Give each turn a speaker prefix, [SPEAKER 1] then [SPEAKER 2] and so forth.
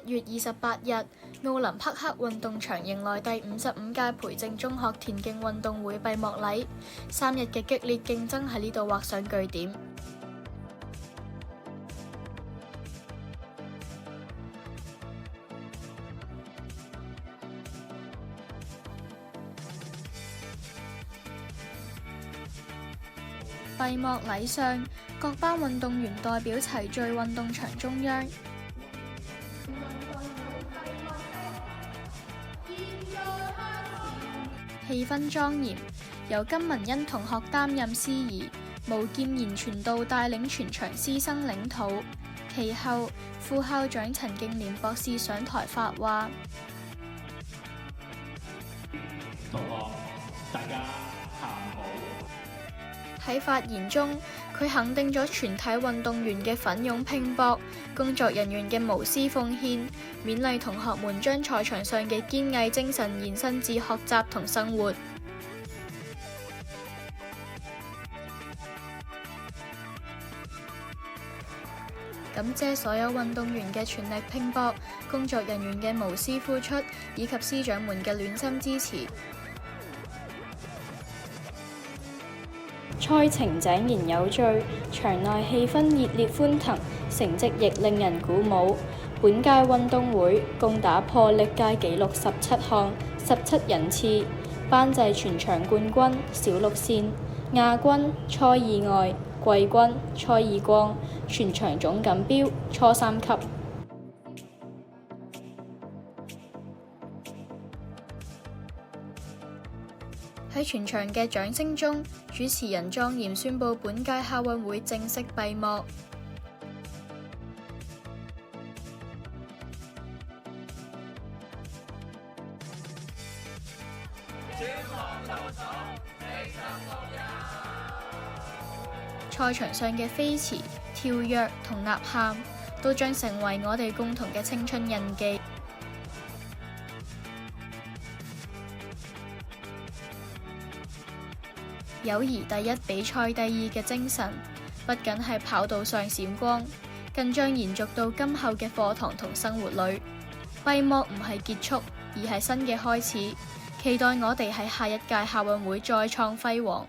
[SPEAKER 1] 月28日，奧林匹克運動場迎來第55屆培正中學田徑運動會閉幕禮，3日嘅激烈競爭喺呢度畫上句點。閉幕禮上，各班運動員代表齊聚運動場中央，氣氛莊嚴。由金文欣同學擔任司儀，毛劍賢傳道帶領全場師生領討。其後，副校長陳敬廉博士上台發話。
[SPEAKER 2] 同學，大家下午好。
[SPEAKER 1] 喺發言中，佢肯定咗全體運動員嘅奮勇拼搏，工作人員嘅無私奉獻，勉勵同學們將賽場上嘅堅毅精神延伸至學習同生活。感謝所有運動員嘅全力拼搏，工作人員嘅無私付出，以及師長們嘅暖心支持。賽程井然有序，場內氣氛熱烈歡騰，成績亦令人鼓舞。本屆運動會共打破歷屆紀錄17項，17人次，頒製全場冠軍、小綠線、亞軍、初意外、季軍、初意光，全場總錦標初3級。喺全場嘅掌聲中，主持人莊嚴宣布本屆校運會正式閉幕。賽場上嘅飛馳、跳躍同吶喊，都將成為我哋共同嘅青春印記。友誼第一，比賽第二嘅精神，不僅係跑道上閃光，更將延續到今後嘅課堂同生活裏。閉幕唔係結束，而係新嘅開始。期待我哋喺下一屆校運會再創輝煌。